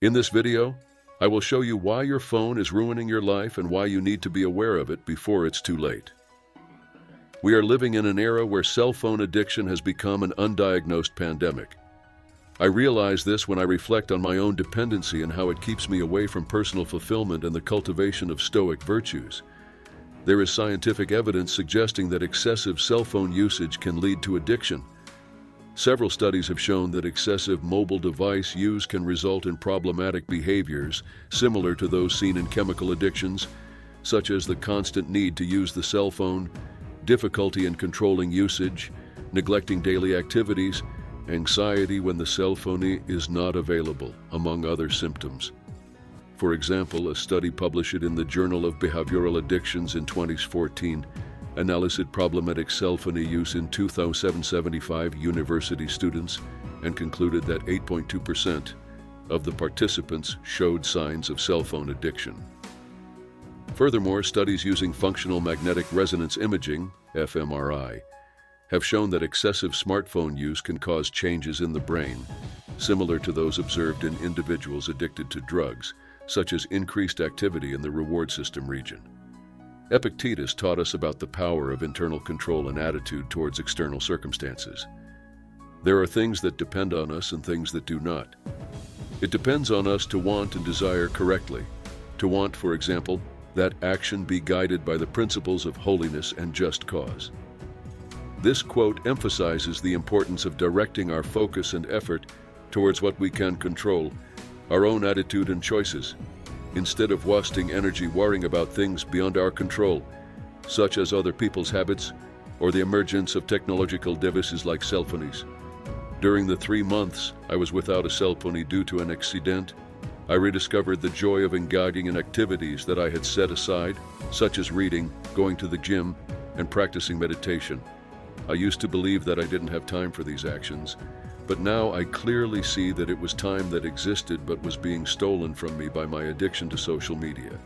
In this video, I will show you why your phone is ruining your life and why you need to be aware of it before it's too late. We are living in an era where cell phone addiction has become an undiagnosed pandemic. I realize this when I reflect on my own dependency and how it keeps me away from personal fulfillment and the cultivation of stoic virtues. There is scientific evidence suggesting that excessive cell phone usage can lead to addiction. Several studies have shown that excessive mobile device use can result in problematic behaviors similar to those seen in chemical addictions, such as the constant need to use the cell phone, difficulty in controlling usage, neglecting daily activities, anxiety when the cell phone is not available, among other symptoms. For example, a study published in the Journal of Behavioral Addictions in 2014 analyzed problematic cell phone use in 2,775 university students and concluded that 8.2% of the participants showed signs of cell phone addiction. Furthermore, studies using functional magnetic resonance imaging, fMRI, have shown that excessive smartphone use can cause changes in the brain, similar to those observed in individuals addicted to drugs, such as increased activity in the reward system region. Epictetus taught us about the power of internal control and attitude towards external circumstances. There are things that depend on us and things that do not. It depends on us to want and desire correctly. To want, for example, that action be guided by the principles of holiness and just cause. This quote emphasizes the importance of directing our focus and effort towards what we can control, our own attitude and choices, instead of wasting energy worrying about things beyond our control, such as other people's habits or the emergence of technological devices like cell phones. During the 3 months I was without a cell phone due to an accident, I rediscovered the joy of engaging in activities that I had set aside, such as reading, going to the gym, and practicing meditation. I used to believe that I didn't have time for these actions, but now I clearly see that it was time that existed but was being stolen from me by my addiction to social media.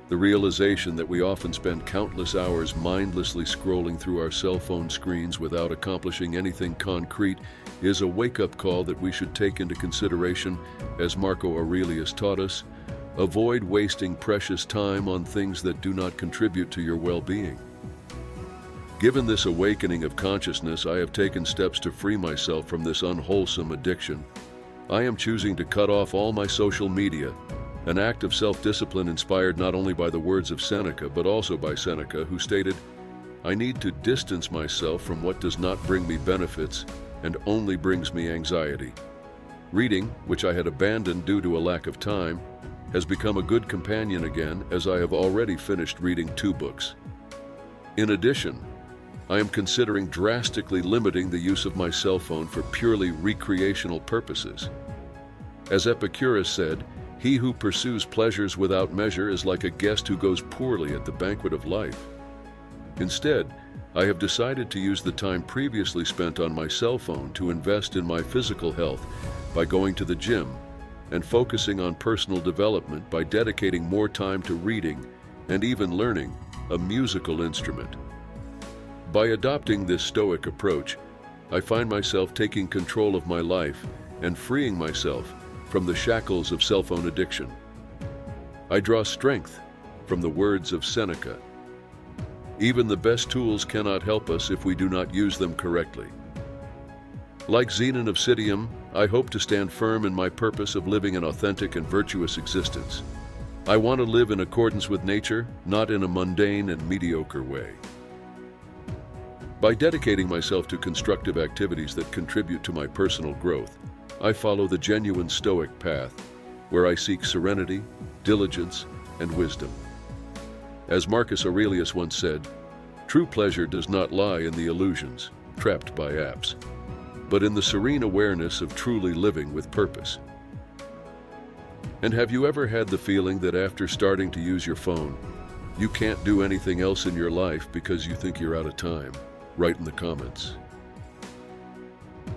The realization that we often spend countless hours mindlessly scrolling through our cell phone screens without accomplishing anything concrete is a wake-up call that we should take into consideration. As Marco Aurelius taught us, avoid wasting precious time on things that do not contribute to your well-being. Given this awakening of consciousness, I have taken steps to free myself from this unwholesome addiction. I am choosing to cut off all my social media, an act of self-discipline inspired not only by the words of Seneca, but also by Seneca, who stated, "I need to distance myself from what does not bring me benefits and only brings me anxiety." Reading, which I had abandoned due to a lack of time, has become a good companion again, as I have already finished reading 2 books. In addition, I am considering drastically limiting the use of my cell phone for purely recreational purposes. As Epicurus said, "He who pursues pleasures without measure is like a guest who goes poorly at the banquet of life." Instead, I have decided to use the time previously spent on my cell phone to invest in my physical health by going to the gym and focusing on personal development by dedicating more time to reading and even learning a musical instrument. By adopting this stoic approach, I find myself taking control of my life and freeing myself from the shackles of cell phone addiction. I draw strength from the words of Seneca. Even the best tools cannot help us if we do not use them correctly. Like Zenon of Citium, I hope to stand firm in my purpose of living an authentic and virtuous existence. I want to live in accordance with nature, not in a mundane and mediocre way. By dedicating myself to constructive activities that contribute to my personal growth, I follow the genuine stoic path, where I seek serenity, diligence, and wisdom. As Marcus Aurelius once said, "True pleasure does not lie in the illusions trapped by apps, but in the serene awareness of truly living with purpose." And have you ever had the feeling that after starting to use your phone, you can't do anything else in your life because you think you're out of time? Write in the comments.